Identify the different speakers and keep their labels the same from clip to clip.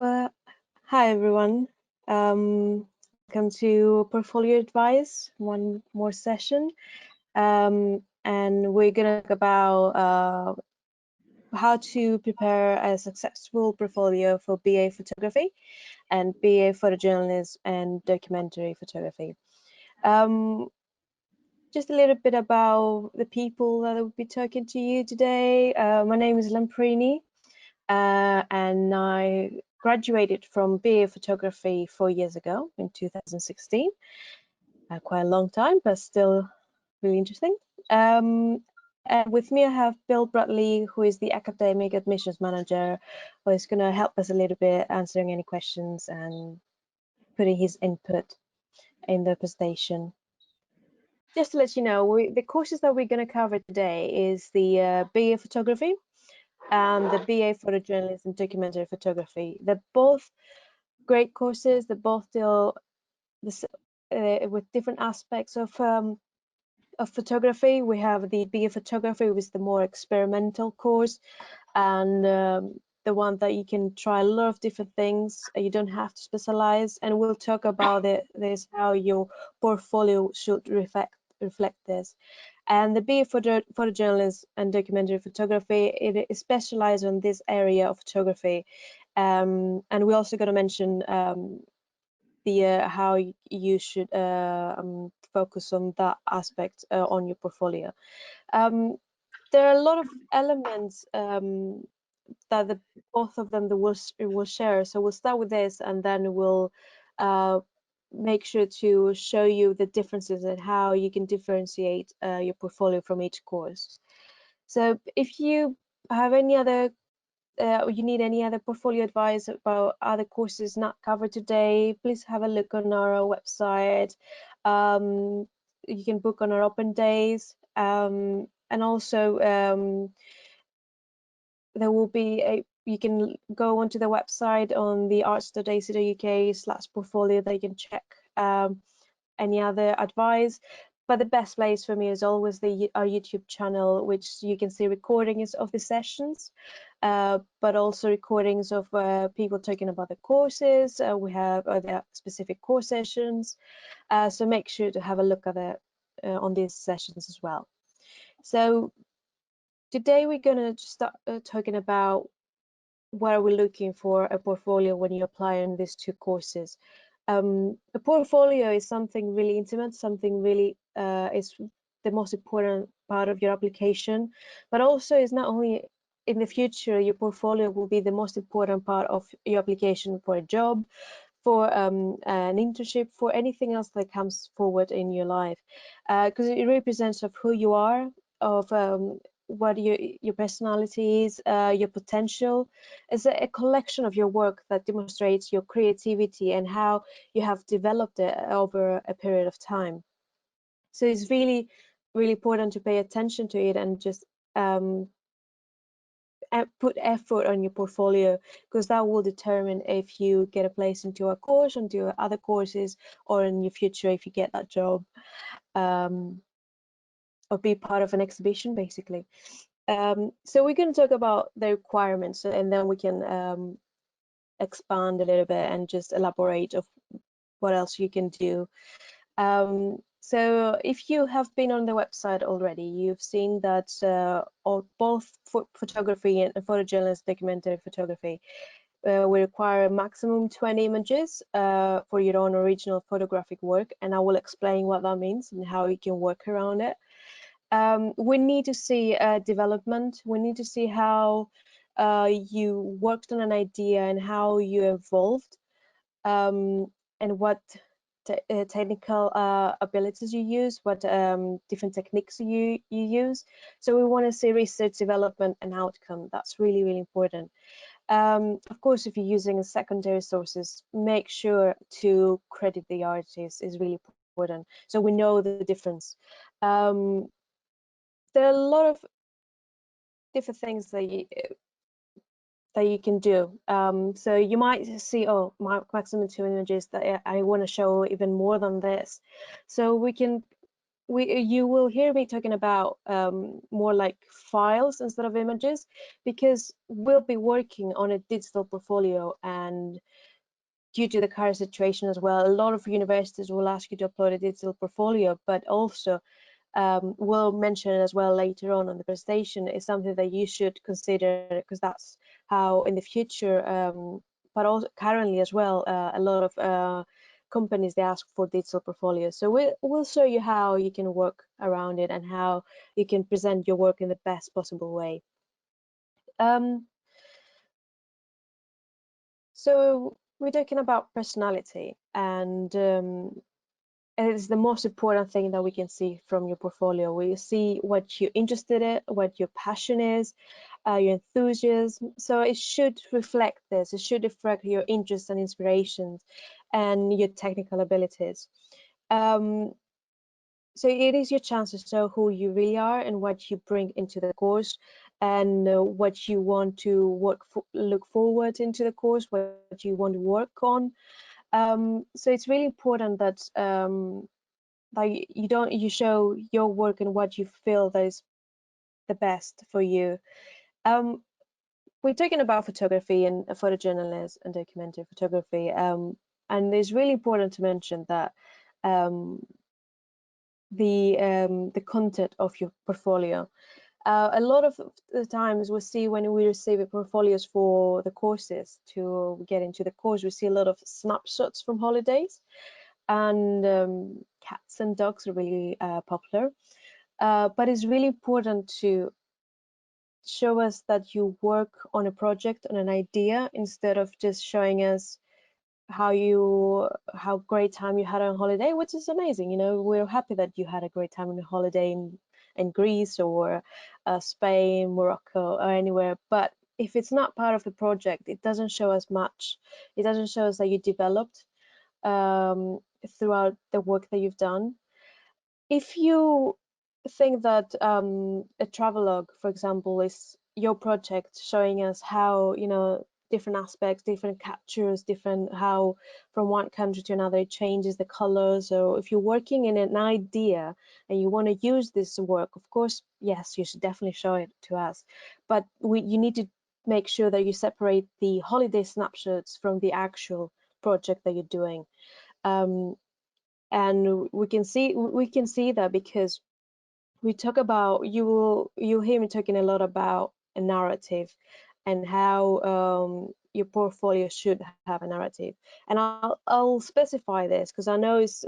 Speaker 1: Well, hi everyone. Welcome to Portfolio Advice, one more session. And we're gonna talk about how to prepare a successful portfolio for BA photography and BA photojournalism and documentary photography. Just a little bit about the people that will be talking to you today. My name is Lamprini, and I graduated from BA photography 4 years ago in 2016. Quite a long time, but still really interesting. And with me, I have Bill Bradley, who is the academic admissions manager, who is going to help us a little bit answering any questions and putting his input in the presentation. Just to let you know, the courses that we're going to cover today is the BA photography and the BA photojournalism and documentary photography. They're both great courses. They both deal this, with different aspects of photography. We have the BA photography, which is the more experimental course, and the one that you can try a lot of different things. You don't have to specialize, and we'll talk about this how your portfolio should reflect this. And the BA photojournalism and documentary photography, it is specialized on this area of photography. And we're also going to mention the how you should focus on that aspect on your portfolio. There are a lot of elements that both of them will share. So we'll start with this, and then we'll make sure to show you the differences and how you can differentiate your portfolio from each course. So if you have any other you need any other portfolio advice about other courses not covered today, please have a look on our website. You can book on our open days, and also there will be you can go onto the website on the arts.ac.uk/portfolio that you can check any other advice. But the best place for me is always our YouTube channel, which you can see recordings of the sessions, but also recordings of people talking about the courses. We have the specific course sessions, so make sure to have a look at on these sessions as well. So today we're going to start talking about what are we looking for a portfolio when you apply in these two courses. A portfolio is something really intimate, something really is the most important part of your application, but also is not only in the future, your portfolio will be the most important part of your application for a job, for an internship, for anything else that comes forward in your life, because it represents of who you are, of what your personality is, your potential. It's a collection of your work that demonstrates your creativity and how you have developed it over a period of time. So it's really, really important to pay attention to it and just put effort on your portfolio, because that will determine if you get a place into a course, into other courses, or in your future if you get that job, or be part of an exhibition, basically. So we're going to talk about the requirements, and then we can expand a little bit and just elaborate of what else you can do. So if you have been on the website already, you've seen that both photography and photojournalism, documentary photography, we require a maximum 20 images for your own original photographic work, and I will explain what that means and how you can work around it. We need to see development. We need to see how you worked on an idea and how you evolved, and what technical abilities you use, what different techniques you use. So we want to see research, development, and outcome. That's really, really important. Of course, if you're using secondary sources, make sure to credit the artist is really important, so we know the difference. There are a lot of different things that you can do. So you might see, oh, maximum 2 images, that I want to show even more than this. So we can you will hear me talking about more like files instead of images, because we'll be working on a digital portfolio, and due to the current situation as well, a lot of universities will ask you to upload a digital portfolio, but also we'll mention it as well later on the presentation, is something that you should consider, because that's how in the future, but also currently as well, a lot of companies, they ask for digital portfolios. So we'll show you how you can work around it and how you can present your work in the best possible way. So we're talking about personality, and it is the most important thing that we can see from your portfolio. We see what you're interested in, what your passion is, your enthusiasm. So it should reflect this. It should reflect your interests and inspirations and your technical abilities. So it is your chance to show who you really are and what you bring into the course, and what you want to look forward into the course, what you want to work on. So it's really important that you show your work and what you feel that is the best for you. We're talking about photography and photojournalism and documentary photography, and it's really important to mention that the content of your portfolio. A lot of the times we see when we receive portfolios for the courses to get into the course, we see a lot of snapshots from holidays, and cats and dogs are really popular. But it's really important to show us that you work on a project, on an idea, instead of just showing us how great time you had on holiday, which is amazing. You know, we're happy that you had a great time on a holiday in Greece or Spain, Morocco, or anywhere. But if it's not part of the project, it doesn't show us much. It doesn't show us that you developed throughout the work that you've done. If you think that a travelogue, for example, is your project showing us how, you know, different aspects, different captures, different how from one country to another it changes the colors. Or if you're working in an idea and you want to use this work, of course, yes, you should definitely show it to us. But you need to make sure that you separate the holiday snapshots from the actual project that you're doing. And we can see that because we talk about, you'll hear me talking a lot about a narrative and how your portfolio should have a narrative. And I'll specify this because I know it's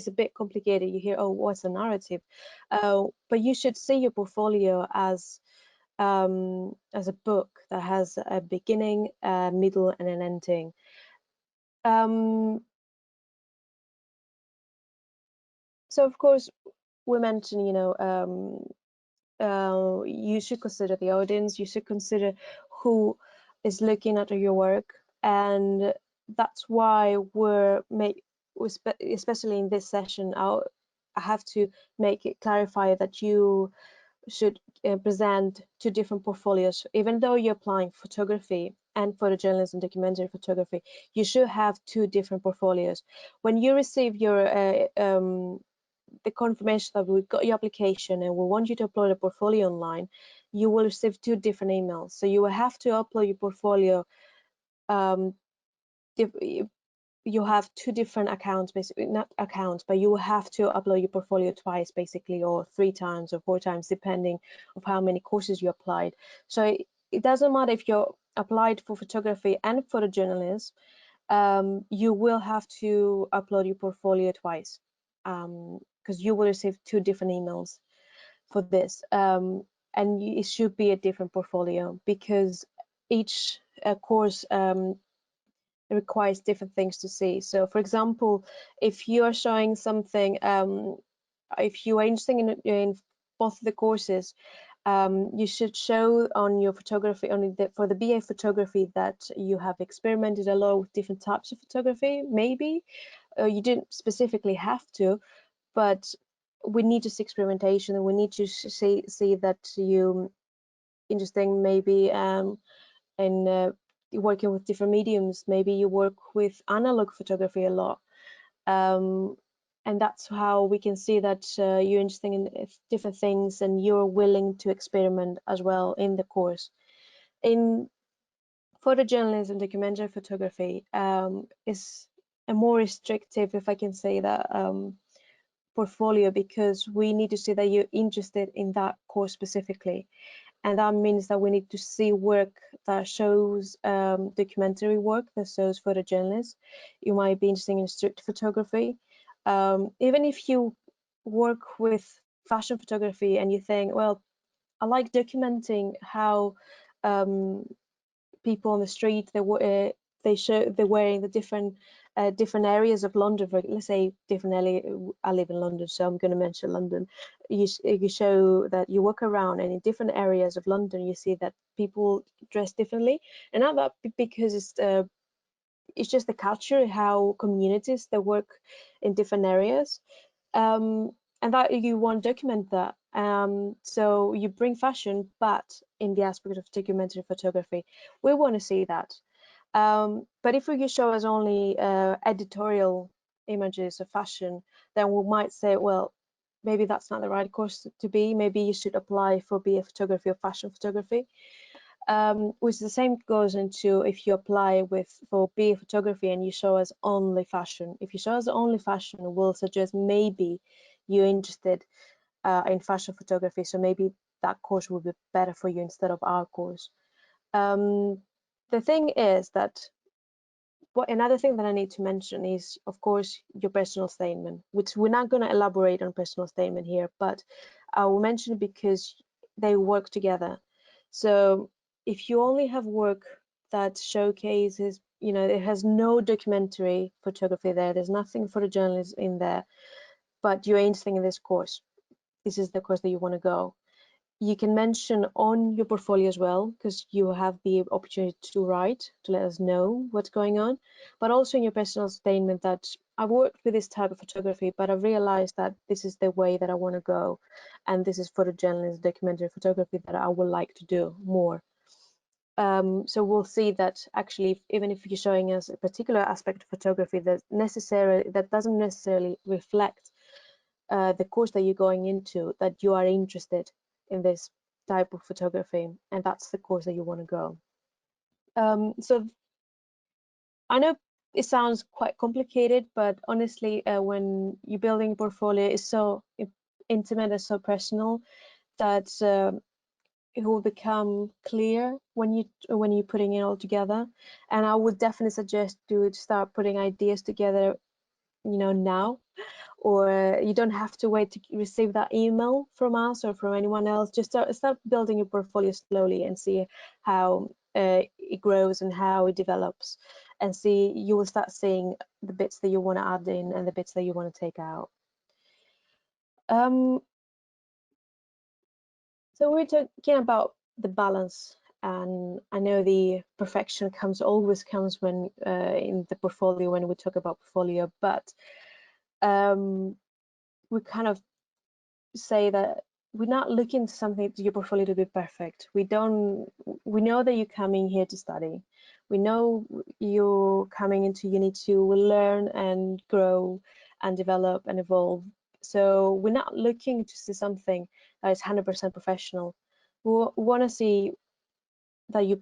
Speaker 1: a bit complicated. You hear, oh, what's a narrative? But you should see your portfolio as a book that has a beginning, a middle, and an ending. So of course, we mentioned, you know, you should consider the audience, you should consider who is looking at your work, and that's why especially in this session, I have to make it clarify that you should present two different portfolios. Even though you're applying photography and photojournalism, documentary photography, you should have two different portfolios. When you receive your the confirmation that we've got your application and we want you to upload a portfolio online, you will receive two different emails. So you will have to upload your portfolio. You have two different accounts, basically, not accounts, but you will have to upload your portfolio twice, basically, or 3 times or 4 times, depending of how many courses you applied. So it doesn't matter if you're applied for photography and photojournalism, you will have to upload your portfolio twice, because you will receive 2 different emails for this, and it should be a different portfolio because each course requires different things to see. So for example, if you are showing something, if you are interested in both the courses, you should show on your photography, for the BA photography, that you have experimented a lot with different types of photography. Maybe you didn't specifically have to, but we need to see experimentation, and we need to see that you interesting maybe in working with different mediums. Maybe you work with analog photography a lot. And that's how we can see that you're interested in different things and you're willing to experiment as well in the course. In photojournalism, documentary photography is a more restrictive, if I can say that, portfolio, because we need to see that you're interested in that course specifically. And that means that we need to see work that shows documentary work, that shows photojournalists. You might be interested in street photography. Even if you work with fashion photography and you think, well, I like documenting how people on the street they show they're wearing the different areas of London. For, let's say different area. I live in London, so I'm going to mention London. You show that you walk around, and in different areas of London, you see that people dress differently, and not that because it's just the culture, how communities they work in different areas, and that you want to document that. So you bring fashion, but in the aspect of documentary photography, we want to see that. But if you show us only editorial images of fashion, then we might say, well, maybe that's not the right course to be. Maybe you should apply for BA photography or fashion photography. Which the same goes into if you apply for BA photography and you show us only fashion. If you show us only fashion, we'll suggest maybe you're interested in fashion photography, so maybe that course will be better for you instead of our course. The thing is that another thing that I need to mention is, of course, your personal statement, which we're not going to elaborate on personal statement here, but I will mention it because they work together. So if you only have work that showcases, it has no documentary photography there, there's nothing photojournalism in there, but you're interested in this course, this is the course that you want to go. You can mention on your portfolio as well, because you have the opportunity to write, to let us know what's going on, but also in your personal statement that I've worked with this type of photography, but I've realized that this is the way that I want to go. And this is photojournalism, documentary photography that I would like to do more. So we'll see that actually, even if you're showing us a particular aspect of photography that doesn't necessarily reflect the course that you're going into, that you are interested in this type of photography, and that's the course that you want to go. So I know it sounds quite complicated, but honestly, when you're building a portfolio, it's so intimate and so personal that it will become clear when you're putting it all together. And I would definitely suggest to start putting ideas together, now, or you don't have to wait to receive that email from us or from anyone else. Just start building your portfolio slowly and see how it grows and how it develops, and you will start seeing the bits that you want to add in and the bits that you want to take out. So we're talking about the balance, and I know the perfection always comes when in the portfolio when we talk about portfolio, but we kind of say that we're not looking to something to your portfolio to be perfect. We know that you're coming here to study. We know you're coming into uni to learn and grow and develop and evolve. So we're not looking to see something that is 100% professional. We want to see that you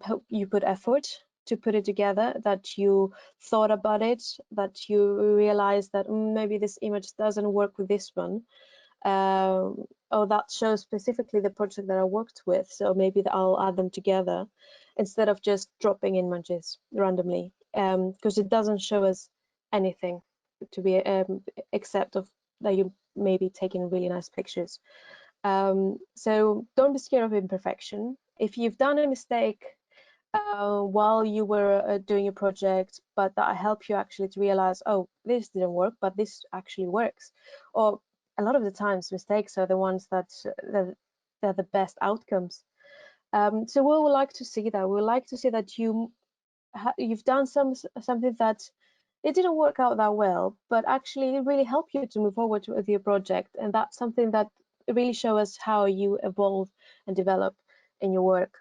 Speaker 1: put effort to put it together, that you thought about it, that you realize that maybe this image doesn't work with this one. Or that shows specifically the project that I worked with, so maybe I'll add them together instead of just dropping images randomly, because it doesn't show us anything to be except of that you maybe taking really nice pictures. So don't be scared of imperfection. If you've done a mistake while you were doing your project, but that helped you actually to realize, oh, this didn't work, but this actually works. Or a lot of the times mistakes are the ones they're the best outcomes. So we would like to see that. We would like to see that you've done something that it didn't work out that well, but actually it really helped you to move forward with your project. And that's something that really shows us how you evolve and develop in your work.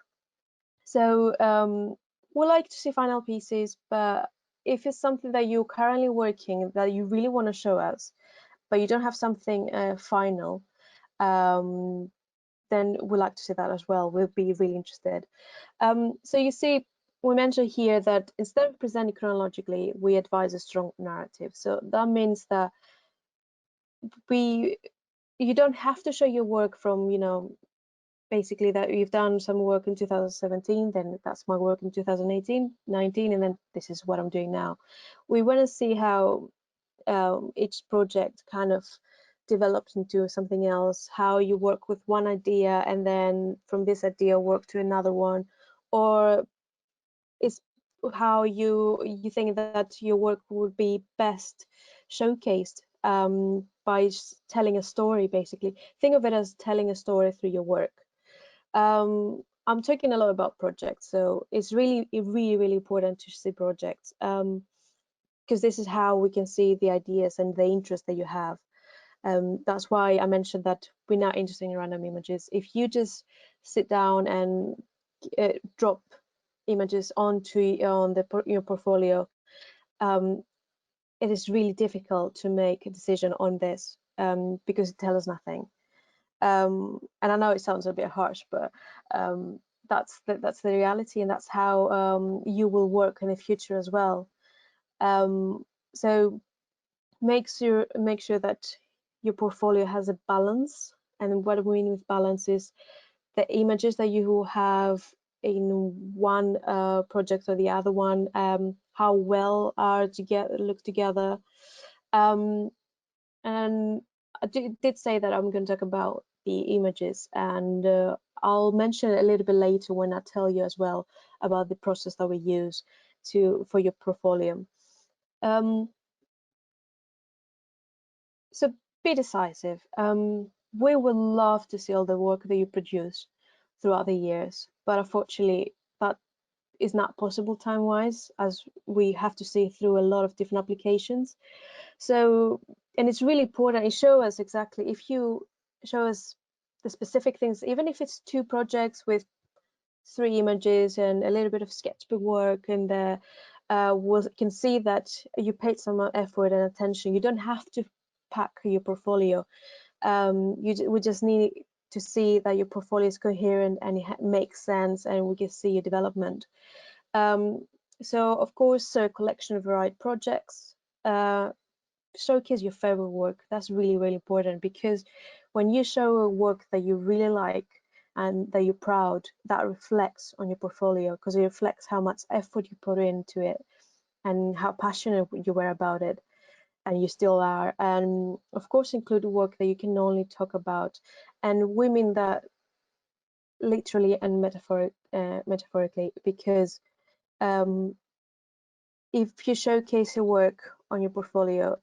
Speaker 1: So we like to see final pieces, but if it's something that you're currently working that you really want to show us, but you don't have something final, then we'd like to see that as well. We'll be really interested. So you see, we mentioned here that instead of presenting chronologically, we advise a strong narrative. So that means that you don't have to show your work from, basically that you've done some work in 2017, then that's my work in 2018, 19, and then this is what I'm doing now. We want to see how each project kind of develops into something else, how you work with one idea and then from this idea work to another one, or is how you think that your work would be best showcased by telling a story. Basically, think of it as telling a story through your work. I'm talking a lot about projects, so it's really important to see projects, because this is how we can see the ideas and the interest that you have. That's why I mentioned that we're not interested in random images. If you just sit down and drop images onto your portfolio, it is really difficult to make a decision on this, because it tells us nothing. And I know it sounds a bit harsh, but that's the reality, and that's how you will work in the future as well. So make sure that your portfolio has a balance. And what we mean with balance is the images that you have in one project or the other one, how well are look together. And I did say that I'm going to talk about the images, and I'll mention it a little bit later when I tell you as well about the process that we use for your portfolio. So be decisive. We would love to see all the work that you produce throughout the years, but unfortunately that is not possible time-wise, as we have to see through a lot of different applications. So, and it's really important, if you show us the specific things, even if it's 2 projects with 3 images and a little bit of sketchbook work, and we can see that you paid some effort and attention. You don't have to pack your portfolio. We just need to see that your portfolio is coherent and it makes sense, and we can see your development. So of course, a collection of varied projects. Showcase your favorite work. That's really important, because when you show a work that you really like and that you're proud, that reflects on your portfolio, because it reflects how much effort you put into it and how passionate you were about it, and you still are. And of course, include work that you can only talk about, and we mean that literally and metaphorically, because if you showcase your work on your portfolio,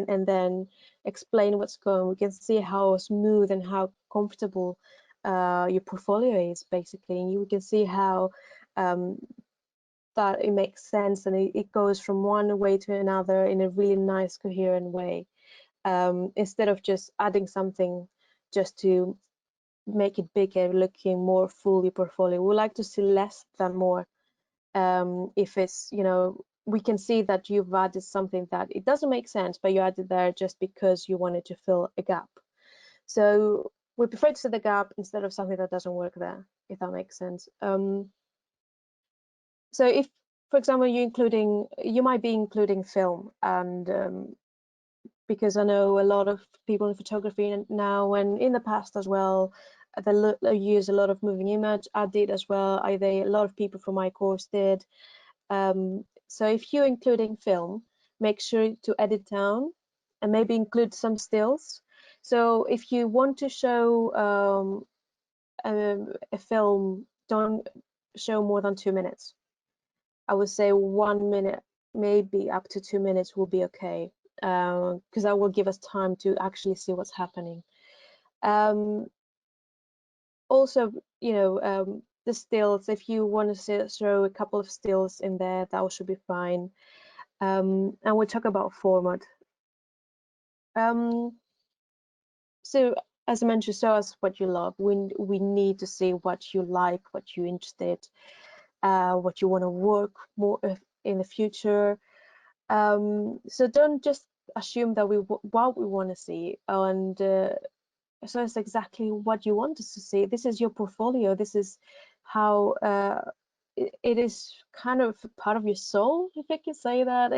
Speaker 1: and then explain what's going, we can see how smooth and how comfortable your portfolio is, basically, and you can see how that it makes sense, and it goes from one way to another in a really nice, coherent way, instead of just adding something just to make it bigger, looking more full your portfolio. We like to see less than more. If it's, we can see that you've added something that it doesn't make sense, but you added there just because you wanted to fill a gap. So we prefer to see the gap instead of something that doesn't work there, if that makes sense. So if, for example, you might be including film, and because I know a lot of people in photography now, and in the past as well, they use a lot of moving image. I did as well. A lot of people from my course did. So if you're including film, make sure to edit down and maybe include some stills. So if you want to show a film, don't show more than 2 minutes. I would say 1 minute, maybe up to 2 minutes will be okay, because that will give us time to actually see what's happening. Also, the stills, if you want to throw a couple of stills in there, that should be fine. And we'll talk about format. So as I mentioned, show us what you love. We need to see what you like, what you're interested, what you want to work more in the future. So don't just assume that what we want to see, and so it's exactly what you want us to see. This is your portfolio. This is how it is kind of part of your soul, if I can say that.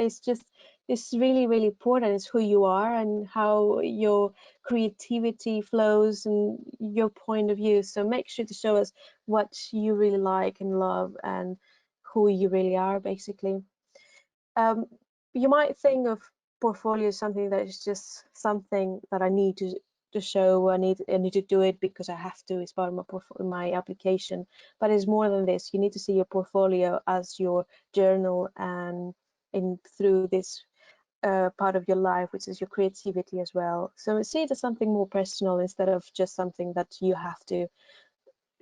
Speaker 1: It's really, really important. It's who you are and how your creativity flows and your point of view. So make sure to show us what you really like and love and who you really are, basically. You might think of portfolio as something that is just something that I need to show. I need to do it because I have to. It's part of my application. But it's more than this. You need to see your portfolio as your journal and through this part of your life, which is your creativity as well. So see it as something more personal instead of just something that you have to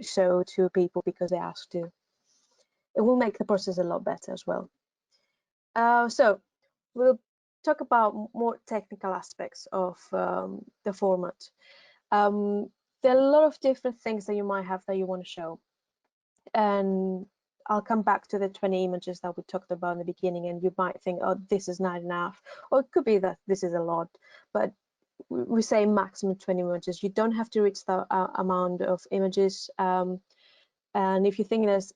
Speaker 1: show to people because they ask to. It will make the process a lot better as well. So we'll talk about more technical aspects of the format. There are a lot of different things that you might have that you want to show. And I'll come back to the 20 images that we talked about in the beginning, and you might think, oh, this is not enough. Or it could be that this is a lot, but we say maximum 20 images. You don't have to reach the amount of images. And if you think there's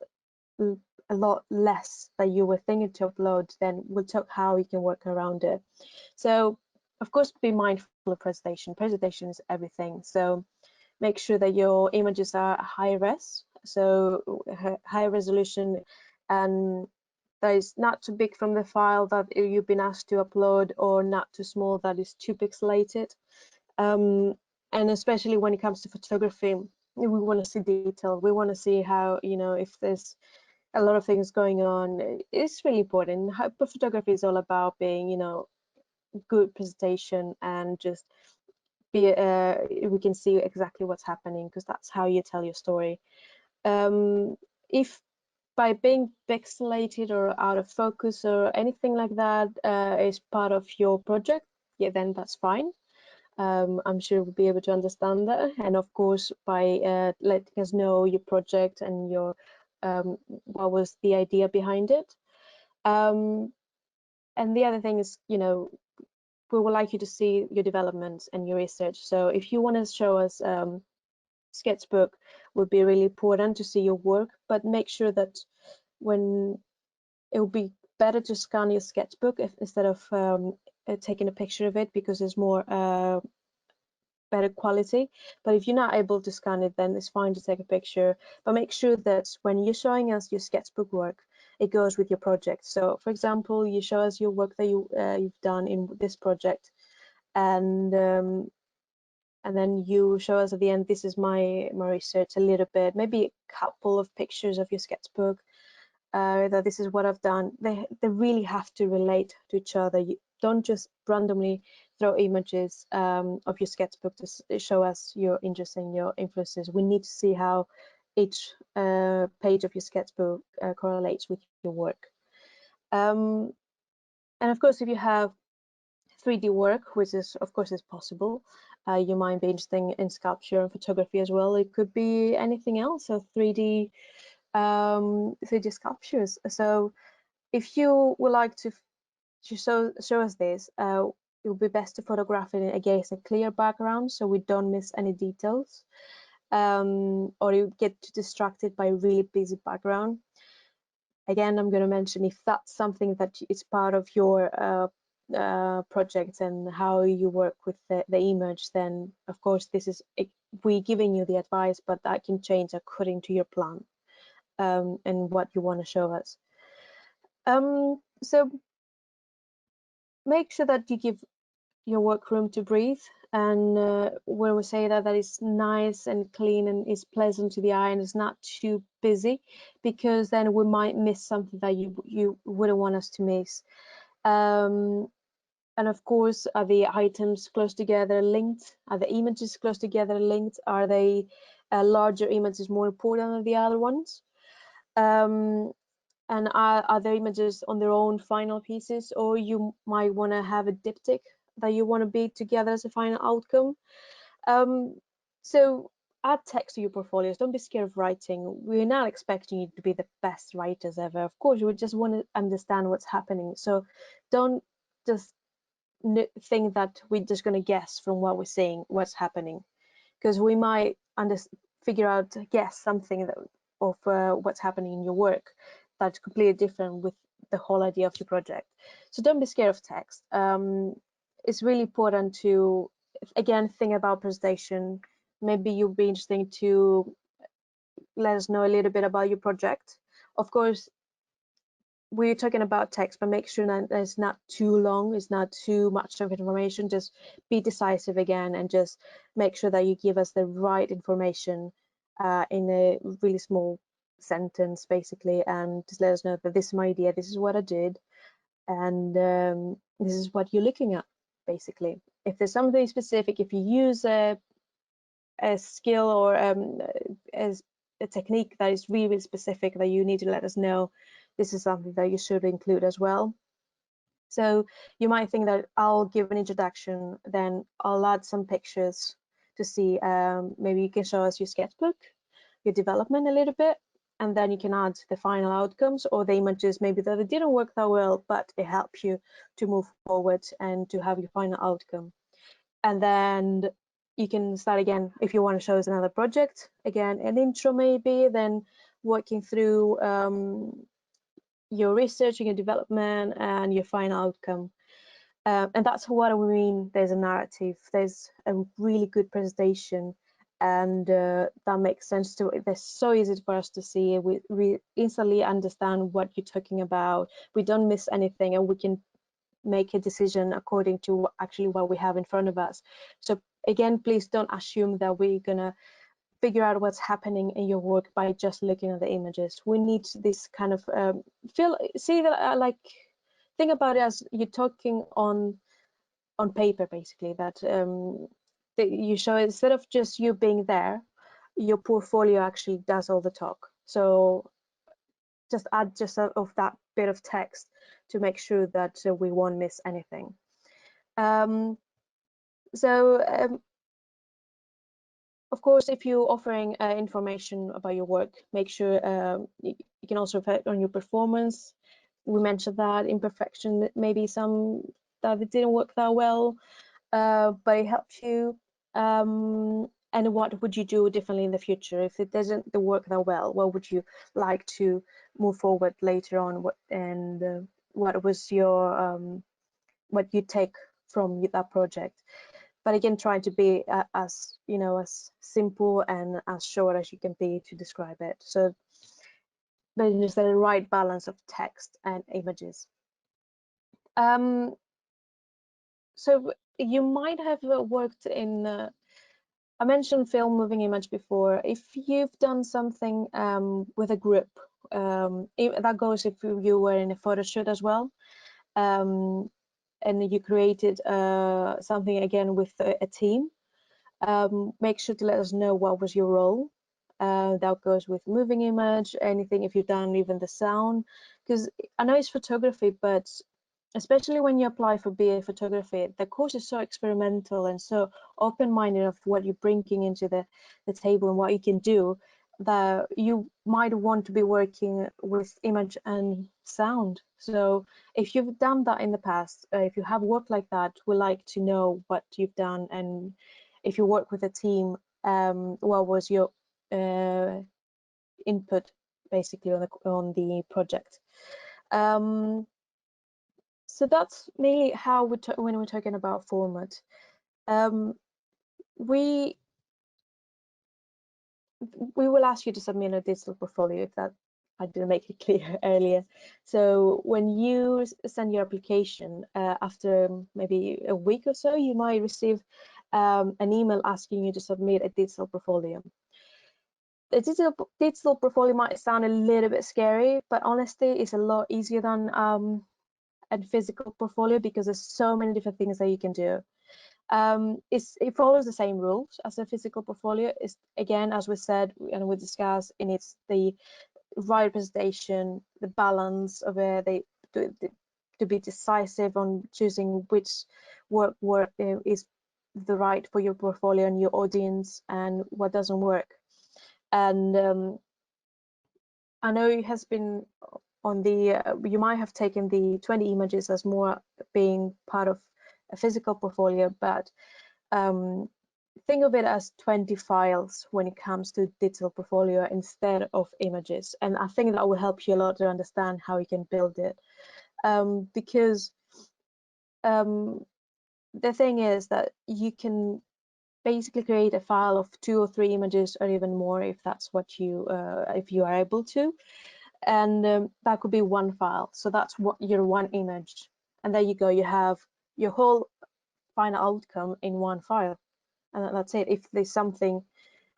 Speaker 1: a lot less that you were thinking to upload, then we'll talk how you can work around it. So of course, be mindful of presentation. Presentation is everything. So make sure that your images are high res, so high resolution, and that is not too big from the file that you've been asked to upload, or not too small that is too pixelated. And especially when it comes to photography, we want to see detail. We want to see how, if there's a lot of things going on. It's really important. But photography is all about being, good presentation and just we can see exactly what's happening, because that's how you tell your story. If by being pixelated or out of focus or anything like that is part of your project, yeah, then that's fine. I'm sure we'll be able to understand that. And of course, by letting us know your project and your what was the idea behind it. And the other thing is, we would like you to see your developments and your research. So if you want to show us sketchbook, would be really important to see your work, but make sure that when it will be better to scan your sketchbook instead of taking a picture of it, because there's more better quality. But if you're not able to scan it, then it's fine to take a picture, but make sure that when you're showing us your sketchbook work, it goes with your project. So for example, you show us your work that you've done in this project, and then you show us at the end, this is my research, a little bit, maybe a couple of pictures of your sketchbook, that this is what I've done. They really have to relate to each other. You don't just randomly throw images of your sketchbook to show us your interest and your influences. We need to see how each page of your sketchbook correlates with your work. And of course, if you have 3D work, which is of course is possible, you might be interested in sculpture and photography as well. It could be anything else, so 3D 3D sculptures. So if you would like to show us this, it would be best to photograph it against a clear background so we don't miss any details, or you get distracted by a really busy background. Again, I'm going to mention, if that's something that is part of your project and how you work with the image, then of course this is we giving you the advice, but that can change according to your plan and what you want to show us. So make sure that you give your work room to breathe, and when we say that is nice and clean and is pleasant to the eye and is not too busy, because then we might miss something that you wouldn't want us to miss. And of course, are the items close together linked? Are the images close together linked? Are they larger images more important than the other ones? And are the images on their own final pieces, or you might want to have a diptych that you want to be together as a final outcome? So add text to your portfolios. Don't be scared of writing. We're not expecting you to be the best writers ever. Of course, we just want to understand what's happening. So don't just think that we're just going to guess from what we're seeing what's happening, because we might guess something of what's happening in your work that's completely different with the whole idea of your project. So don't be scared of text. It's really important to, again, think about presentation. Maybe you'll be interesting to let us know a little bit about your project. Of course, we're talking about text, but make sure that it's not too long, it's not too much of information. Just be decisive again, and just make sure that you give us the right information in a really small sentence, basically, and just let us know that this is my idea, this is what I did, and this is what you're looking at, basically. If there's something specific, if you use a skill or as a technique that is really, really specific that you need to let us know, this is something that you should include as well. So you might think that I'll give an introduction, then I'll add some pictures to see, maybe you can show us your sketchbook, your development a little bit, and then you can add the final outcomes or the images maybe that it didn't work that well, but it helps you to move forward and to have your final outcome. And then you can start again if you want to show us another project, again an intro maybe, then working through your research and your development and your final outcome. And that's what we mean, there's a narrative, there's a really good presentation, and that makes sense to it. They're so easy for us to see. We instantly understand what you're talking about. We don't miss anything, and we can make a decision according to actually what we have in front of us. So again, please don't assume that we're gonna figure out what's happening in your work by just looking at the images. We need this kind of think about it as you're talking on paper, basically, that you show, instead of just you being there, your portfolio actually does all the talk. So just add just of that bit of text to make sure that we won't miss anything. Of course, if you're offering information about your work, make sure you can also reflect on your performance. We mentioned that imperfection, maybe some that it didn't work that well, but it helped you. And what would you do differently in the future if it doesn't work that well? What would you like to move forward later on? What was your what you take from that project? But again, trying to be as simple and as short as you can be to describe it. So there's the right balance of text and images. So you might have worked in, I mentioned film moving image before. If you've done something with a group, that goes if you were in a photo shoot as well, and you created something again with a team, make sure to let us know what was your role. That goes with moving image, anything, if you've done even the sound, because I know it's photography, but especially when you apply for BA photography, the course is so experimental and so open-minded of what you're bringing into the table and what you can do, that you might want to be working with image and sound. So if you've done that in the past, if you have worked like that, we like to know what you've done, and if you work with a team, what was your input basically on the project. So that's mainly how when we're talking about format. We will ask you to submit a digital portfolio, if that I didn't make it clear earlier. So when you send your application, after maybe a week or so, you might receive an email asking you to submit a digital portfolio. The digital portfolio might sound a little bit scary, but honestly, it's a lot easier than a physical portfolio because there's so many different things that you can do. It follows the same rules as a physical portfolio. It's, again, as we said and we discussed, and it's the right presentation, the balance of it, to be decisive on choosing which work is the right for your portfolio and your audience, and what doesn't work. And I know it has been on the, you might have taken the 20 images as more being part of a physical portfolio, but think of it as 20 files when it comes to digital portfolio instead of images. And I think that will help you a lot to understand how you can build it. Because the thing is that you can basically create a file of 2 or 3 images or even more if that's what you if you are able to, and that could be one file. So that's what your one image, and there you go, you have your whole final outcome in one file, and that's it. If there's something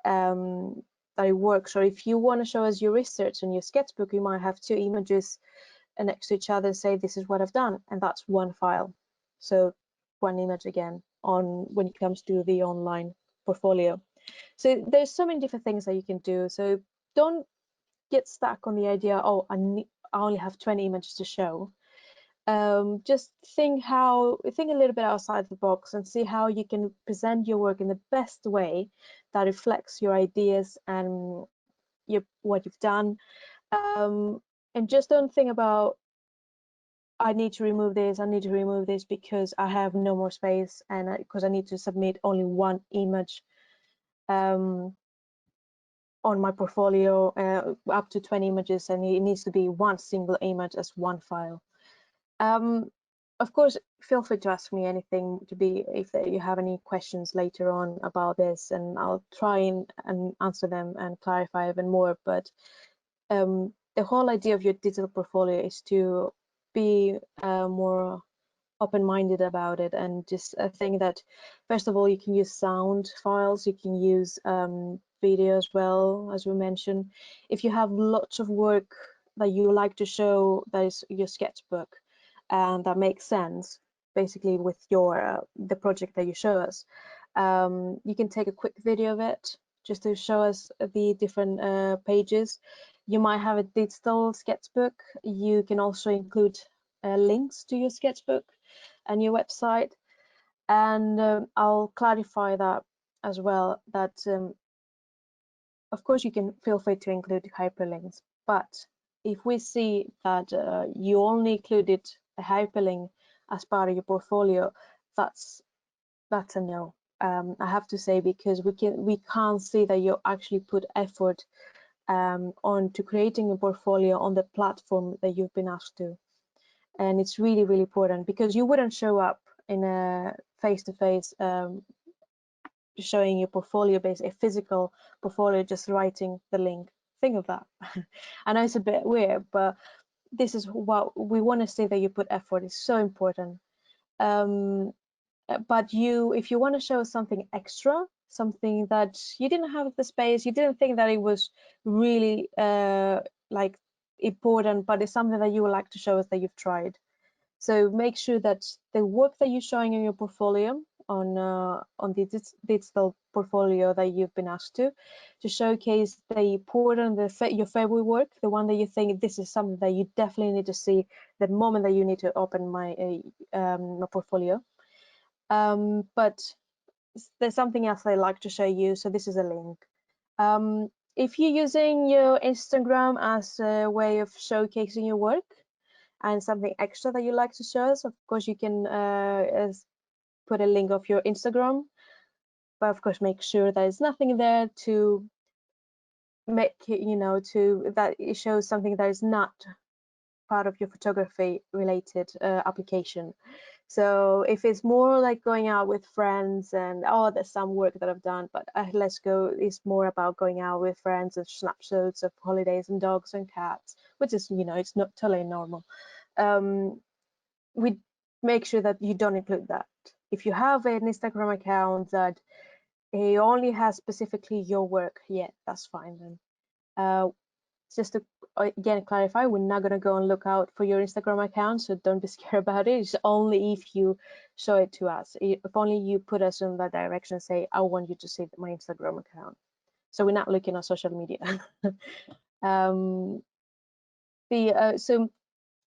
Speaker 1: that it works, or if you want to show us your research and your sketchbook, you might have 2 images next to each other and say this is what I've done, and that's one file. So one image again on when it comes to the online portfolio. So there's so many different things that you can do. So don't get stuck on the idea, oh, I only have 20 images to show. Just think a little bit outside the box and see how you can present your work in the best way that reflects your ideas and what you've done. And just don't think about, I need to remove this because I have no more space, and because I need to submit only one image on my portfolio, up to 20 images, and it needs to be one single image as one file. Of course, feel free to ask me anything if you have any questions later on about this, and I'll try and answer them and clarify even more. But the whole idea of your digital portfolio is to be more open-minded about it, and just think that first of all, you can use sound files, you can use video as well, as we mentioned. If you have lots of work that you like to show, that is your sketchbook, and that makes sense basically with your the project that you show us, you can take a quick video of it just to show us the different pages. You might have a digital sketchbook. You can also include links to your sketchbook and your website, and I'll clarify that as well, that of course you can feel free to include hyperlinks, but if we see that you only included a hyperlink as part of your portfolio, that's a no. I have to say, because we can't see that you actually put effort onto creating a portfolio on the platform that you've been asked to. And it's really, really important, because you wouldn't show up in a face-to-face showing your portfolio a physical portfolio, just writing the link. Think of that. I know it's a bit weird, but this is what we want to see, that you put effort. It's so important. But if you want to show something extra, something that you didn't have the space, you didn't think that it was really like important, but it's something that you would like to show us that you've tried. So make sure that the work that you're showing in your portfolio on the digital portfolio that you've been asked to showcase the important, your favorite work, the one that you think this is something that you definitely need to see the moment that you need to open my portfolio. But there's something else I'd like to show you. So this is a link. If you're using your Instagram as a way of showcasing your work and something extra that you like to show us, of course you can put a link of your Instagram, but of course make sure there's nothing there to make that it shows something that is not part of your photography related application. So if it's more like going out with friends and, oh, there's some work that I've done, but let's go, it's more about going out with friends and snapshots of holidays and dogs and cats, which is, it's not totally normal. We make sure that you don't include that. If you have an Instagram account that it only has specifically your work, yeah, that's fine then. Just to again clarify, we're not going to go and look out for your Instagram account, so don't be scared about it. It's only if you show it to us, if only you put us in that direction, say, I want you to see my Instagram account. So we're not looking at social media. So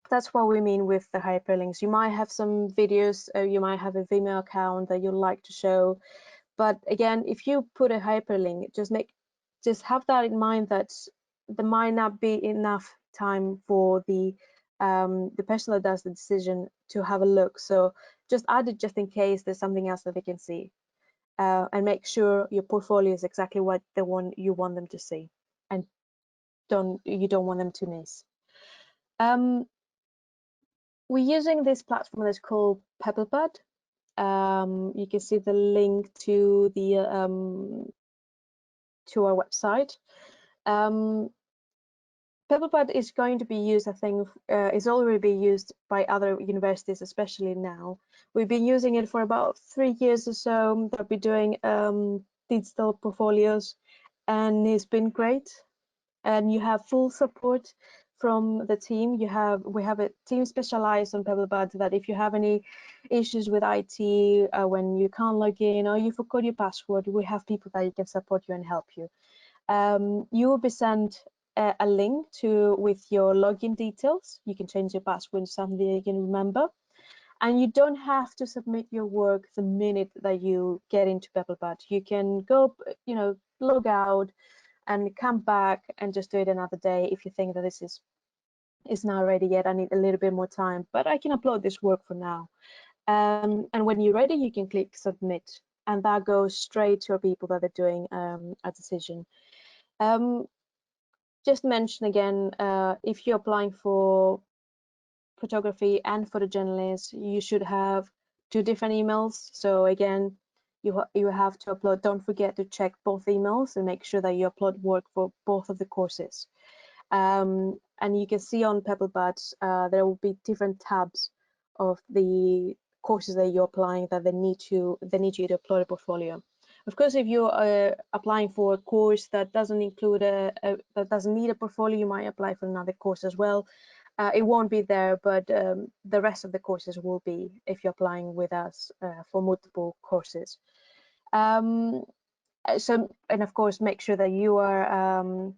Speaker 1: that's what we mean with the hyperlinks. You might have some videos, you might have a Vimeo account that you like to show, but again, if you put a hyperlink, just have that in mind, that there might not be enough time for the person that does the decision to have a look. So just add it just in case there's something else that they can see. And make sure your portfolio is exactly what the one you want them to see, and you don't want them to miss. We're using this platform that's called Pebblebud. You can see the link to the to our website. Pebblebud is going to be used, I think, is already being used by other universities, especially now. We've been using it for about 3 years or so. They'll be doing digital portfolios, and it's been great. And you have full support from the team. We have a team specialized on Pebblebud that if you have any issues with IT, when you can't log in or you forgot your password, we have people that can support you and help you. You will be sent a link with your login details. You can change your password to something you can remember. And you don't have to submit your work the minute that you get into Pebblebud. You can go, log out and come back and just do it another day if you think that this is not ready yet. I need a little bit more time, but I can upload this work for now. And when you're ready, you can click submit, and that goes straight to people that are doing a decision. Just mention again, if you're applying for photography and photojournalism, you should have 2 different emails. So again, you have to upload. Don't forget to check both emails and make sure that you upload work for both of the courses. And you can see on Pebblebud, there will be different tabs of the courses that you're applying that they need you to upload a portfolio. Of course, if you're applying for a course that doesn't include that doesn't need a portfolio, you might apply for another course as well. It won't be there, but the rest of the courses will be if you're applying with us for multiple courses. And of course, make sure that you are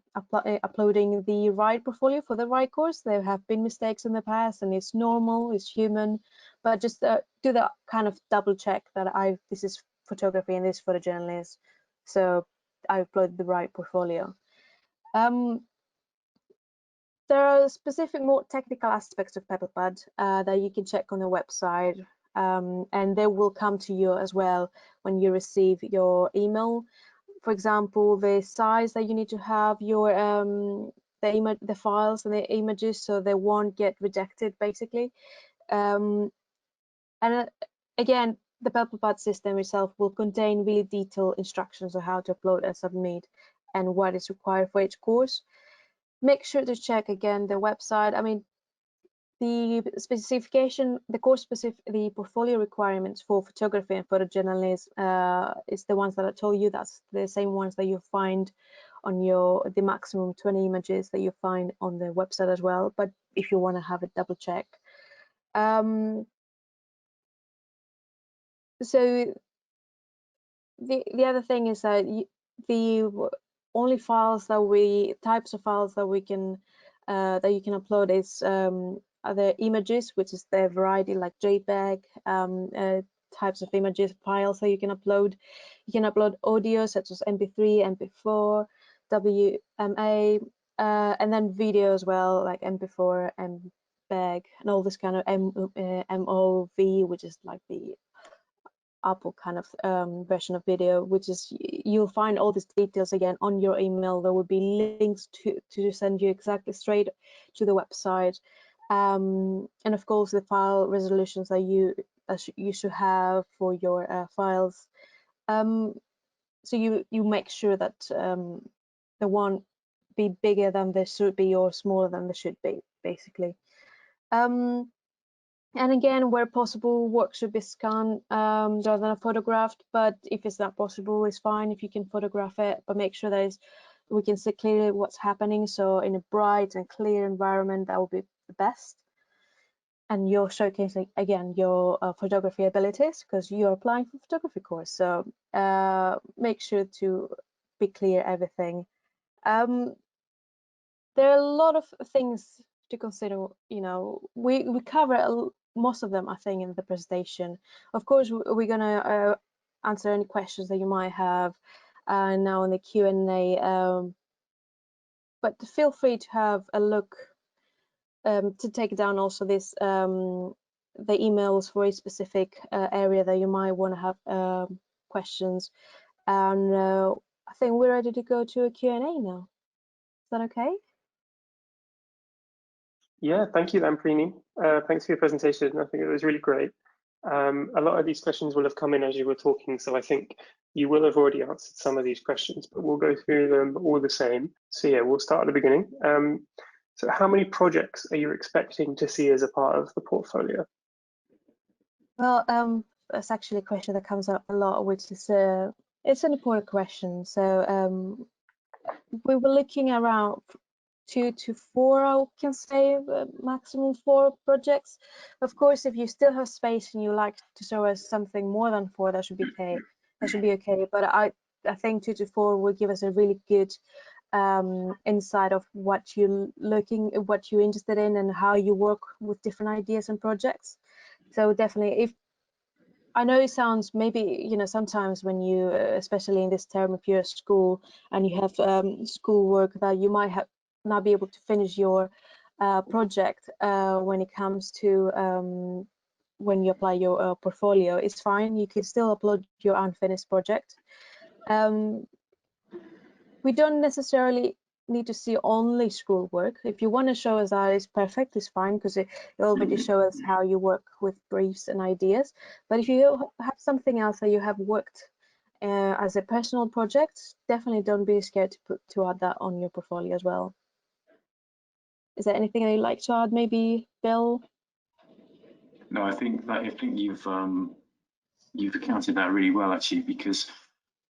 Speaker 1: uploading the right portfolio for the right course. There have been mistakes in the past, and it's normal, it's human, but just do that kind of double check that this is photography and this is photojournalism, so I uploaded the right portfolio. There are specific, more technical aspects of Pebblebud that you can check on the website, and they will come to you as well when you receive your email. For example, the size that you need to have your the files and the images, so they won't get rejected, basically. And again, the Pebblebud system itself will contain really detailed instructions on how to upload and submit and what is required for each course. Make sure to check again the website. I mean, the specification, the course specific, the portfolio requirements for photography and photojournalism is the ones that I told you. That's the same ones that you find on the maximum 20 images that you find on the website as well. But if you want to have it double check. So the other thing is that the only types of files that we can that you can upload is other images, which is the variety like JPEG, types of images, files that you can upload. You can upload audio such as MP3, MP4, WMA, and then video as well, like MP4, MPEG, and all this kind of MOV, which is like the Apple kind of version of video, which is, you'll find all these details again on your email. There will be links to send you exactly straight to the website, and of course the file resolutions that you should have for your files. So you make sure that they won't be bigger than they should be or smaller than they should be, basically. And again, where possible, work should be scanned rather than photographed. But if it's not possible, it's fine if you can photograph it. But make sure that we can see clearly what's happening. So in a bright and clear environment, that will be the best. And you're showcasing again your photography abilities because you're applying for a photography course. So make sure to be clear everything. There are a lot of things to consider. We cover most of them, I think, in the presentation. Of course, we're gonna answer any questions that you might have now in the Q&A, but feel free to have a look, to take down also this the emails for a specific area that you might want to have questions. And I think we're ready to go to a Q&A now. Is that okay?
Speaker 2: Yeah, thank you, Lamprini. Thanks for your presentation. I think it was really great. A lot of these questions will have come in as you were talking, so I think you will have already answered some of these questions, but we'll go through them all the same. So yeah, we'll start at the beginning. So how many projects are you expecting to see as a part of the portfolio?
Speaker 1: Well, that's actually a question that comes up a lot, which is it's an important question. So we were looking around 2 to 4, I can say, maximum 4 projects. Of course, if you still have space and you like to show us something more than 4, that should be okay. That should be okay. But I think 2 to 4 will give us a really good insight of what you're interested in, and how you work with different ideas and projects. So definitely, if I know it sounds maybe, sometimes when you, especially in this term, if you're at school and you have schoolwork, that you might not be able to finish your project when it comes to when you apply your portfolio. It's fine. You can still upload your unfinished project. We don't necessarily need to see only schoolwork. If you want to show us that, it's perfect, it's fine, because it already shows us how you work with briefs and ideas. But if you have something else that you have worked as a personal project, definitely don't be scared to add that on your portfolio as well. Is there anything that you'd like to add, maybe, Bill?
Speaker 3: No, I think you've accounted that really well, actually, because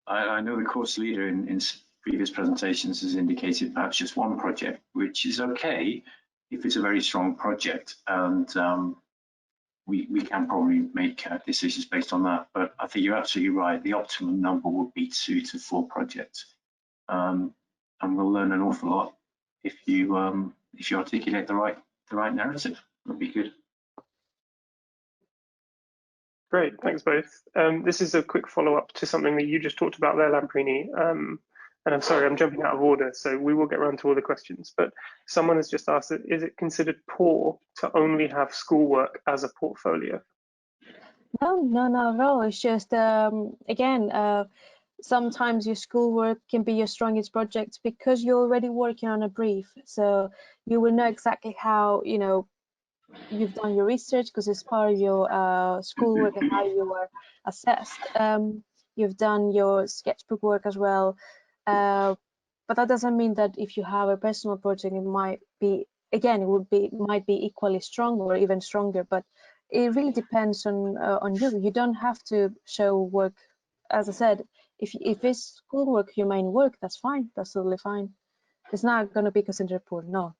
Speaker 3: I know the course leader in previous presentations has indicated perhaps just one project, which is okay if it's a very strong project, and we can probably make decisions based on that. But I think you're absolutely right. The optimum number would be 2 to 4 projects, and we'll learn an awful lot if you articulate the right narrative. That'd be good.
Speaker 2: Great, thanks both. This is a quick follow-up to something that you just talked about there, Lamprini. And I'm sorry, I'm jumping out of order, so we will get around to all the questions. But someone has just asked, is it considered poor to only have schoolwork as a portfolio?
Speaker 1: No, not at all. It's just, again, sometimes your schoolwork can be your strongest project because you're already working on a brief. So you will know exactly how, you've done your research, because it's part of your schoolwork and how you were assessed. You've done your sketchbook work as well. But that doesn't mean that if you have a personal project, it might be, again, might be equally strong or even stronger. But it really depends on you. You don't have to show work. As I said, if it's schoolwork, your main work, that's fine. That's totally fine. It's not going to be considered poor. No.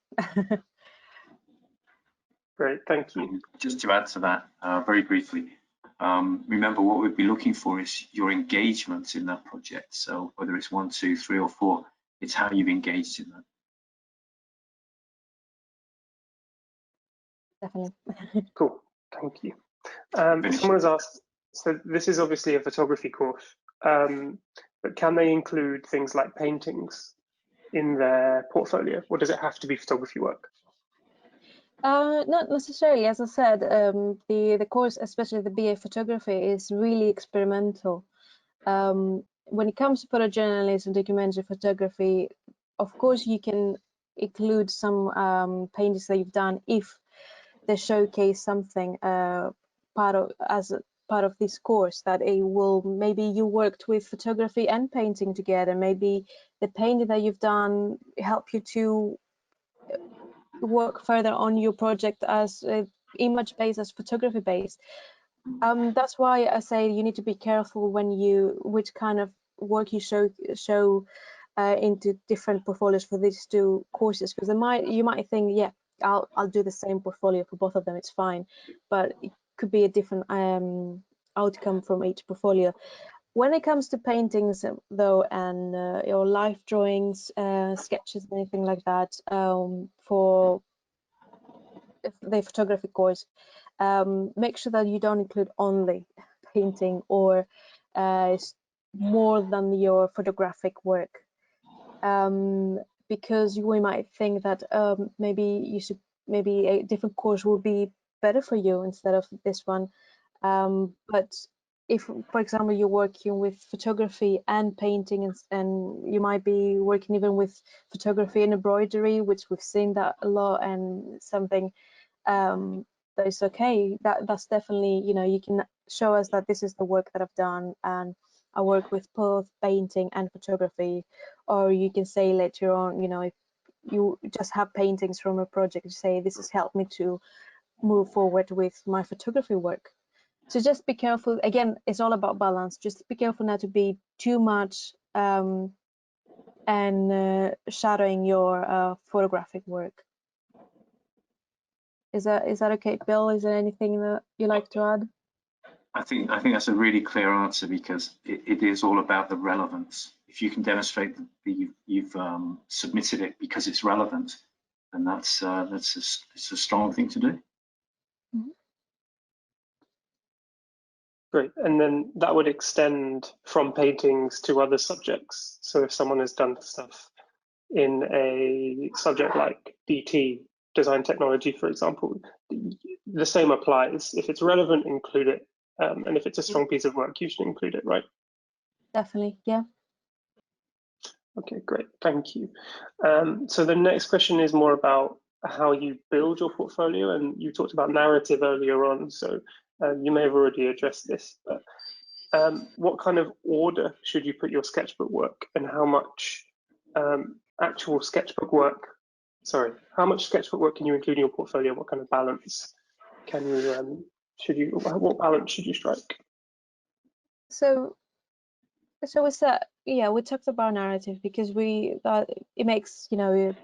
Speaker 2: Great, thank you.
Speaker 3: Just to add to that, very briefly, remember what we'd be looking for is your engagement in that project. So whether it's 1, 2, 3, or 4, it's how you've engaged in that.
Speaker 1: Definitely.
Speaker 2: Cool, thank you. Someone has asked, so this is obviously a photography course, but can they include things like paintings in their portfolio, or does it have to be photography work?
Speaker 1: Not necessarily. As I said, the course, especially the BA photography, is really experimental. When it comes to photojournalism, documentary photography, of course you can include some paintings that you've done if they showcase something as part of this course, that it will, maybe you worked with photography and painting together. Maybe the painting that you've done help you to work further on your project as image based, as photography based. That's why I say you need to be careful when which kind of work you show into different portfolios for these 2 courses, because you might think, yeah, I'll do the same portfolio for both of them, it's fine, but it could be a different outcome from each portfolio. When it comes to paintings, though, and your life drawings, sketches, anything like that, for the photography course, make sure that you don't include only painting or more than your photographic work, because we might think that maybe a different course will be better for you instead of this one. But if, for example, you're working with photography and painting, and you might be working even with photography and embroidery, which we've seen that a lot, and something that is okay. That's definitely, you know, you can show us that this is the work that I've done, and I work with both painting and photography. Or you can say later on, you know, if you just have paintings from a project, you say this has helped me to move forward with my photography work. So just be careful. Again, it's all about balance. Just be careful not to be too much and shadowing your photographic work. Is that okay, Bill? Is there anything that you like to add?
Speaker 3: I think that's a really clear answer, because it is all about the relevance. If you can demonstrate that you've submitted it because it's relevant, then it's a strong thing to do.
Speaker 1: Mm-hmm.
Speaker 2: Great, and then that would extend from paintings to other subjects. So if someone has done stuff in a subject like DT, design technology, for example, the same applies. If it's relevant, include it. And if it's a strong piece of work, you should include it, right?
Speaker 1: Definitely, yeah.
Speaker 2: Okay, great, thank you. So the next question is more about how you build your portfolio, and you talked about narrative earlier on, so you may have already addressed this, but what kind of order should you put your sketchbook work, and how much actual sketchbook work, how much sketchbook work can you include in your portfolio? What kind of balance can you, what balance should you strike?
Speaker 1: So we said, yeah, we talked about narrative because we thought it makes, you know,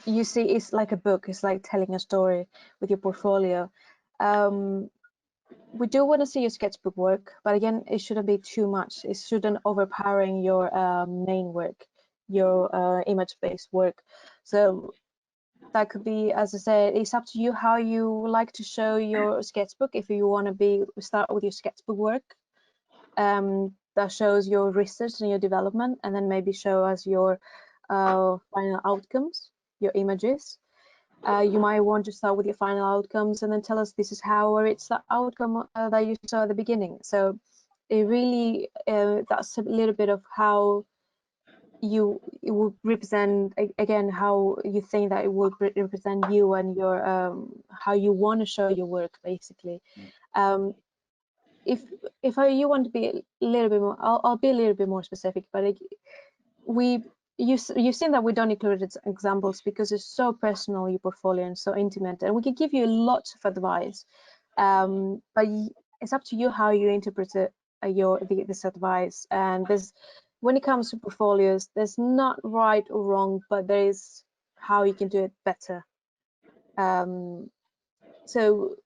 Speaker 1: you see, it's like a book. It's like telling a story with your portfolio. We do want to see your sketchbook work, but again, it shouldn't be too much. It shouldn't overpowering your main work, your image-based work. So that could be, as I said, it's up to you how you like to show your sketchbook. If you want to start with your sketchbook work, that shows your research and your development, and then maybe show us your final outcomes, your images. You might want to start with your final outcomes and then tell us this is how, or it's the outcome that you saw at the beginning. So it really, that's a little bit of how it would represent, again, how you think that it would represent you and your how you want to show your work, basically. If you want to be a little bit more, I'll be a little bit more specific, but you've seen that we don't include examples because it's so personal, your portfolio, and so intimate, and we can give you lots of advice, but it's up to you how you interpret this advice. And when it comes to portfolios, there's not right or wrong, but there is how you can do it better. So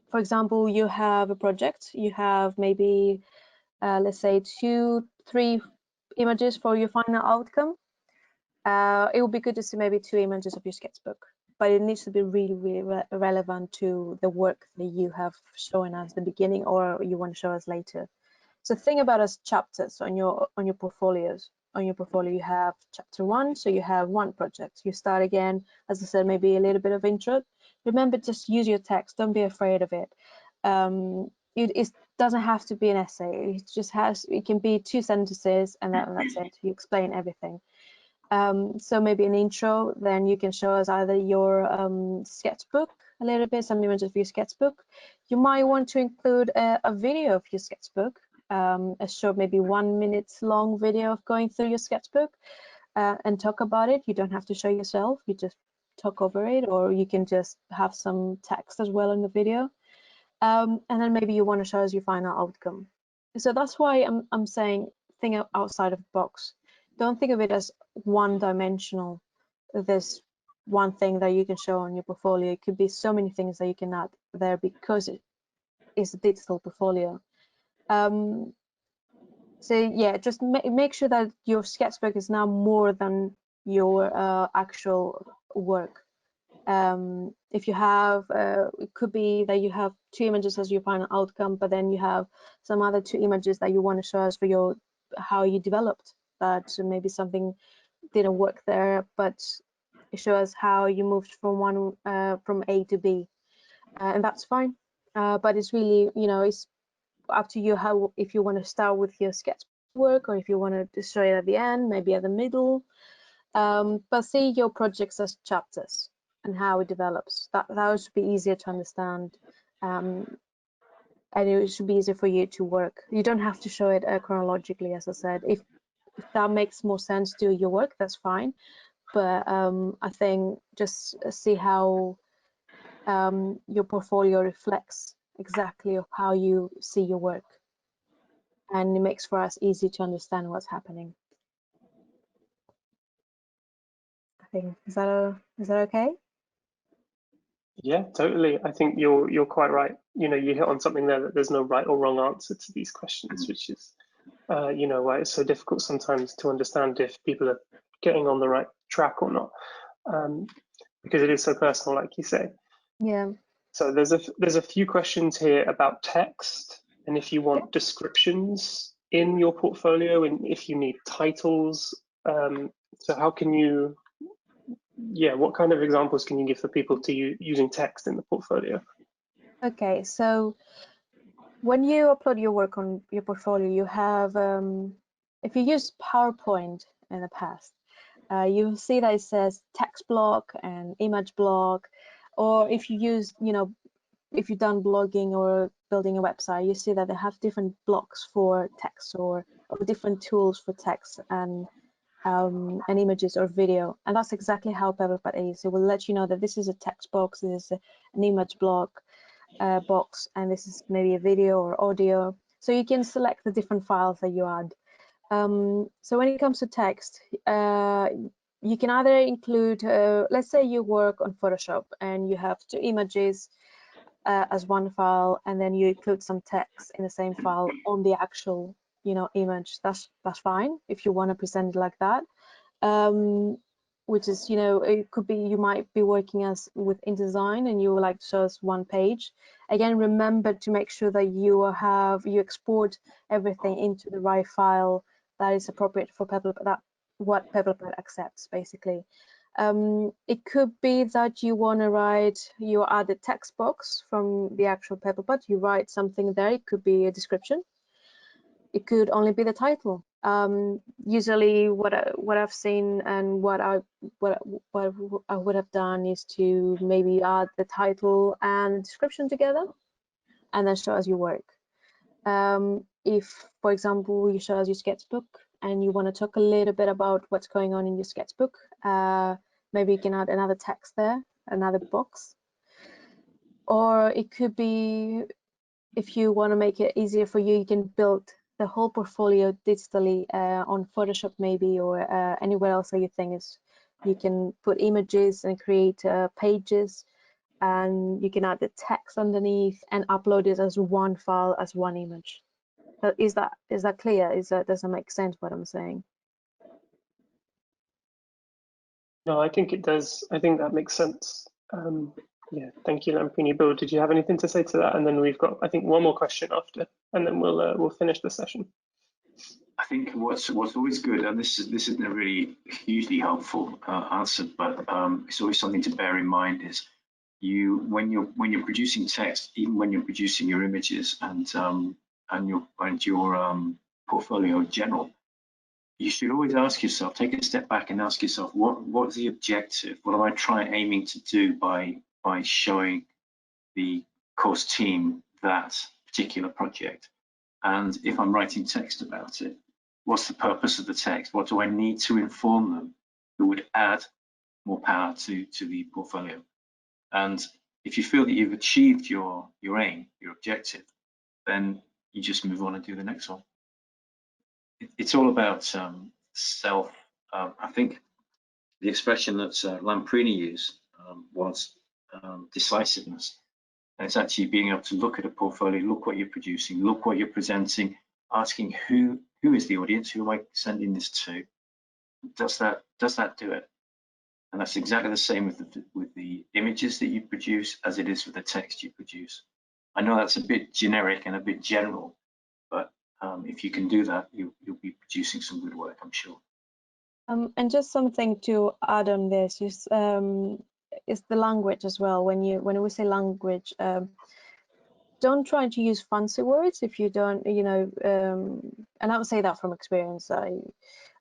Speaker 1: for example, you have a project, you have maybe let's say 2-3 images for your final outcome. It would be good to see maybe 2 images of your sketchbook, but it needs to be really, really relevant to the work that you have shown us at the beginning, or you want to show us later. So think about as chapters on your portfolios. On your portfolio, you have chapter 1, so you have 1 project. You start again, as I said, maybe a little bit of intro. Remember, just use your text. Don't be afraid of it. It doesn't have to be an essay. It can be 2 sentences, and that's it. You explain everything. So maybe an intro, then you can show us either your sketchbook a little bit, some images of your sketchbook. You might want to include a video of your sketchbook, a short, maybe 1 minute long video of going through your sketchbook and talk about it. You don't have to show yourself, you just talk over it, or you can just have some text as well in the video. And then maybe you want to show us your final outcome. So that's why I'm saying think outside of the box. Don't think of it as one-dimensional. There's one thing that you can show on your portfolio. It could be so many things that you can add there because it is a digital portfolio. So yeah, just make sure that your sketchbook is now more than your actual work. If you have, it could be that you have 2 images as your final outcome, but then you have some other 2 images that you want to show us for how you developed that. So maybe something didn't work there, but it shows how you moved from A to B. and that's fine. But it's really, it's up to you how, if you want to start with your sketch work, or if you want to show it at the end, maybe at the middle. But see your projects as chapters and how it develops. That should be easier to understand, and it should be easier for you to work. You don't have to show it chronologically, as I said. If that makes more sense to your work, that's fine. But I think just see how your portfolio reflects exactly of how you see your work, and it makes for us easy to understand what's happening. I think is that okay?
Speaker 2: Yeah, totally. I think you're quite right. You hit on something there, that there's no right or wrong answer to these questions, which is why it's so difficult sometimes to understand if people are getting on the right track or not, because it is so personal, like you say.
Speaker 1: Yeah.
Speaker 2: So there's a few questions here about text, and if you want descriptions in your portfolio, and if you need titles. So how can you? Yeah, what kind of examples can you give for people to using text in the portfolio?
Speaker 1: Okay, so when you upload your work on your portfolio, you have, if you use PowerPoint in the past, you'll see that it says text block and image block, or if you use, if you've done blogging or building a website, you see that they have different blocks for text, or different tools for text and images or video. And that's exactly how Pebblepad is. It will let you know that this is a text box, this is an image block box, and this is maybe a video or audio. So you can select the different files that you add. So when it comes to text, you can either include, let's say you work on Photoshop and you have 2 images as one file, and then you include some text in the same file on the actual, image. That's fine if you want to present it like that. Which is, it could be, you might be working with InDesign and you would like to show us one page. Again, remember to make sure that you export everything into the right file that is appropriate for Pebblepad, what Pebblepad accepts, basically. It could be that you add a text box from the actual Pebblepad, you write something there. It could be a description. It could only be the title. Usually what I've seen and what I would have done is to maybe add the title and the description together and then show us your work. If, for example, you show us your sketchbook and you want to talk a little bit about what's going on in your sketchbook, maybe you can add another text there, another box. Or it could be, if you want to make it easier for you, you can build the whole portfolio digitally on Photoshop maybe, or anywhere else that you think is, you can put images and create pages, and you can add the text underneath and upload it as one file, as one image. So is that clear? Does that make sense what I'm saying?
Speaker 2: No, I think it does. I think that makes sense. Yeah, thank you, Lamprini. Bill, did you have anything to say to that? And then we've got, I think, one more question after, and then we'll finish the session.
Speaker 3: I think what's always good, and this isn't a really hugely helpful answer, but it's always something to bear in mind, is when you're producing text, even when you're producing your images and your portfolio in general, you should always ask yourself, take a step back and ask yourself, what's the objective? What am I aiming to do by showing the course team that particular project? And if I'm writing text about it, what's the purpose of the text? What do I need to inform them that would add more power to the portfolio? And if you feel that you've achieved your aim, your objective, then you just move on and do the next one. It's all about self. I think the expression that Lamprini used was decisiveness. And it's actually being able to look at a portfolio, look what you're producing, look what you're presenting, asking who is the audience, who am I sending this to? Does that do it? And that's exactly the same with the images that you produce as it is with the text you produce. I know that's a bit generic and a bit general, but if you can do that, you'll be producing some good work, I'm sure.
Speaker 1: And just something to add on this is, is the language as well. When we say language, don't try to use fancy words if you don't, and I would say that from experience.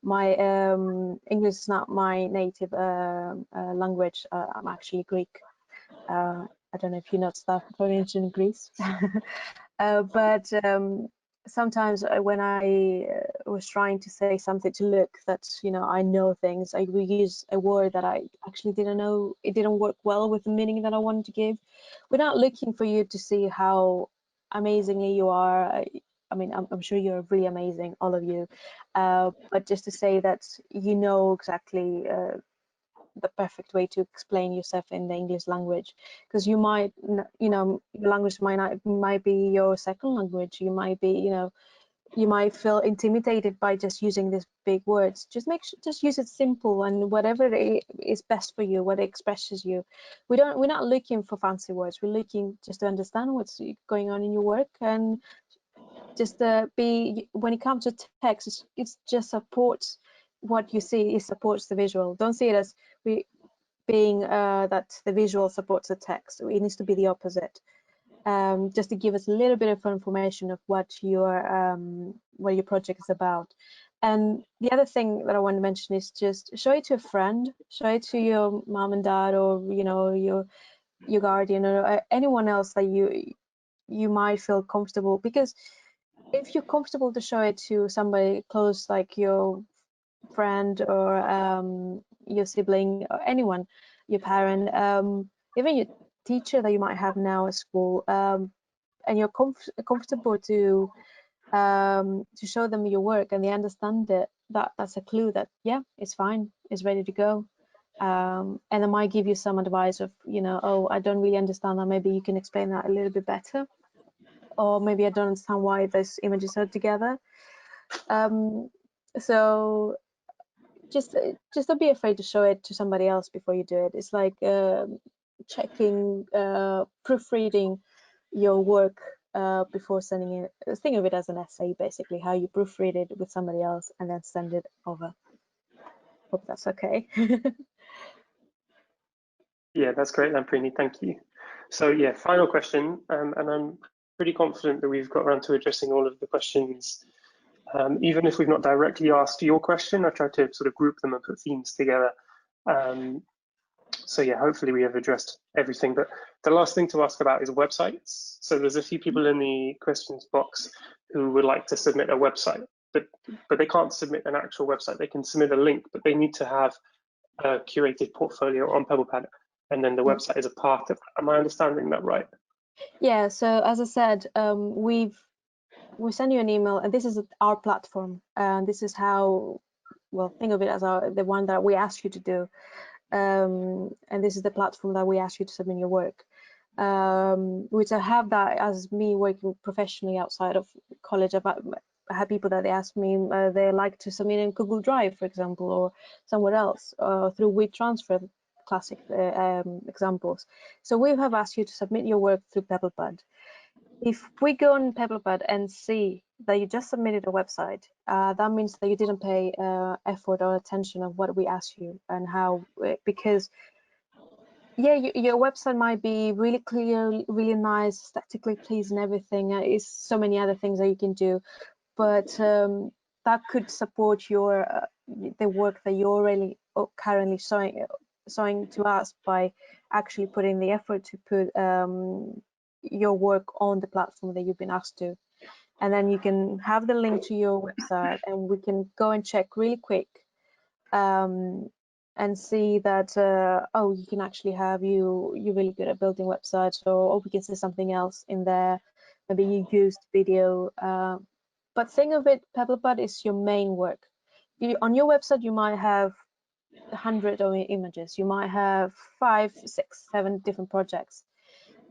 Speaker 1: My English is not my native language. I'm actually Greek. I don't know if you noticed that from ancient Greece. But sometimes when I was trying to say something to look that, I know things, I would use a word that I actually didn't know. It didn't work well with the meaning that I wanted to give. We're not looking for you to see how amazingly you are. I mean, I'm sure you're really amazing, all of you. But just to say that you know exactly the perfect way to explain yourself in the English language, because you might, your language might be your second language. You might be, you might feel intimidated by just using these big words. Just use it simple, and whatever is best for you, what expresses you. We're not looking for fancy words. We're looking just to understand what's going on in your work, and just when it comes to text, it just supports what you see. It supports the visual. Don't see it as being that the visual supports the text. It needs to be the opposite. Just to give us a little bit of information of what your project is about. And the other thing that I want to mention is just show it to a friend, show it to your mom and dad, or your guardian, or anyone else that you might feel comfortable, because if you're comfortable to show it to somebody close, like your friend or your sibling or anyone, your parent, even your teacher that you might have now at school, and you're comfortable to show them your work and they understand it, that's a clue that, yeah, it's fine, it's ready to go. And I might give you some advice of, oh, I don't really understand that, maybe you can explain that a little bit better, or maybe I don't understand why those images are together. So just don't be afraid to show it to somebody else before you do it. It's like checking, proofreading your work before sending it. Think of it as an essay, basically, how you proofread it with somebody else and then send it over. Hope that's okay.
Speaker 2: Yeah, that's great, Lamprini. Thank you. So yeah, final question, and I'm pretty confident that we've got around to addressing all of the questions. Even if we've not directly asked your question, I tried to sort of group them and put themes together. So yeah, hopefully we have addressed everything. But the last thing to ask about is websites. So there's a few people in the questions box who would like to submit a website, but they can't submit an actual website. They can submit a link, but they need to have a curated portfolio on PebblePad, and then the website is a part of it. Am I understanding that right?
Speaker 1: Yeah, so as I said, we send you an email, and this is our platform, and this is how, well, think of it as the one that we ask you to do, and this is the platform that we ask you to submit your work, which I have that as me working professionally outside of college. I have people that they ask me they like to submit in Google Drive, for example, or somewhere else, through WeTransfer, classic examples. So we have asked you to submit your work through PebblePad. If we go on PebblePad and see that you just submitted a website, that means that you didn't pay effort or attention of what we asked you and how, because yeah, your website might be really clear, really nice, aesthetically pleasing, everything. Is so many other things that you can do, but that could support your the work that you're really currently showing to us by actually putting the effort to put your work on the platform that you've been asked to. And then you can have the link to your website, and we can go and check really quick and see that oh, you can actually have you're really good at building websites, or we can see something else in there. Maybe you used video, but think of it, PebblePad is your main work. On your website you might have 100 images, you might have 5, 6, 7 different projects,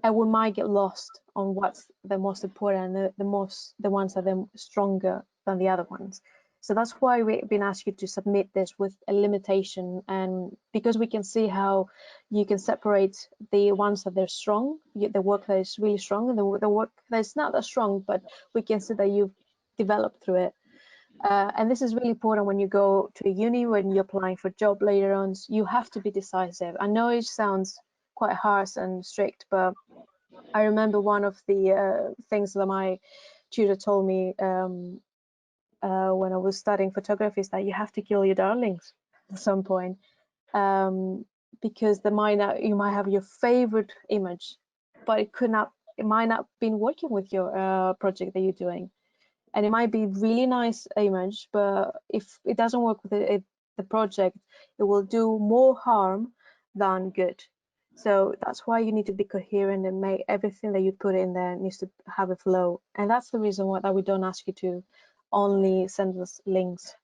Speaker 1: and we might get lost on what's the most important, the ones that are stronger than the other ones. So that's why we've been asked you to submit this with a limitation, and because we can see how you can separate the ones that they're strong, the work that is really strong, and the work that is not that strong, but we can see that you've developed through it. And this is really important when you go to uni, when you're applying for a job later on. You have to be decisive. I know it sounds quite harsh and strict, but I remember one of the things that my tutor told me when I was studying photography is that you have to kill your darlings at some point, because you might have your favorite image, but it might not been working with your project that you're doing. And it might be really nice image, but if it doesn't work with the project, it will do more harm than good. So that's why you need to be coherent and make everything that you put in there needs to have a flow. And that's the reason why that we don't ask you to only send us links,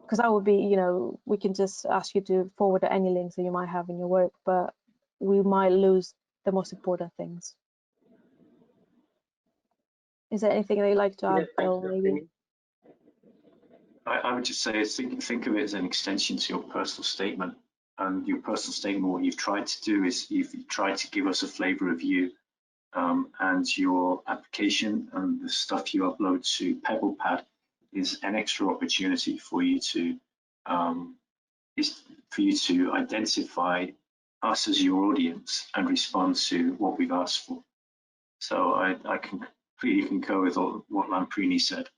Speaker 1: because that would be, we can just ask you to forward any links that you might have in your work, but we might lose the most important things. Is there anything that you'd like to add, Bill, maybe?
Speaker 3: I would just say, think of it as an extension to your personal statement. And your personal statement, what you've tried to do is you've tried to give us a flavour of you, and your application and the stuff you upload to PebblePad is an extra opportunity for you to identify us as your audience and respond to what we've asked for. So I completely concur with what Lamprini said.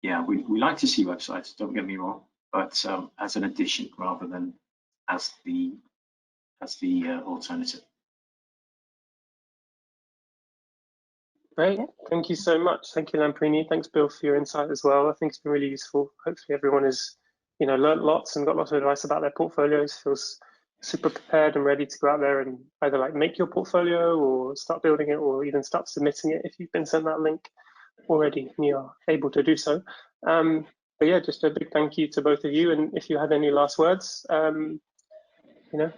Speaker 3: Yeah, we like to see websites, don't get me wrong, but as an addition rather than as the alternative.
Speaker 2: Great, thank you so much. Thank you, Lamprini. Thanks, Bill, for your insight as well. I think it's been really useful. Hopefully everyone has, learned lots and got lots of advice about their portfolios, feels super prepared and ready to go out there and either like make your portfolio or start building it or even start submitting it if you've been sent that link already and you are able to do so. But yeah, just a big thank you to both of you. And if you had any last words,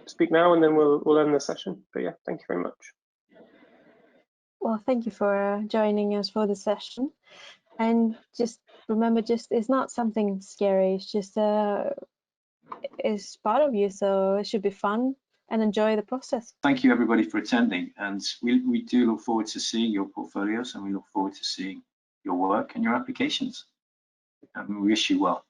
Speaker 2: speak now and then we'll end the session. But yeah, thank you very much.
Speaker 1: Well, thank you for joining us for the session. And just remember, it's not something scary. It's just it's part of you, so it should be fun and enjoy the process.
Speaker 3: Thank you, everybody, for attending. And we do look forward to seeing your portfolios, and we look forward to seeing your work and your applications. And we wish you well.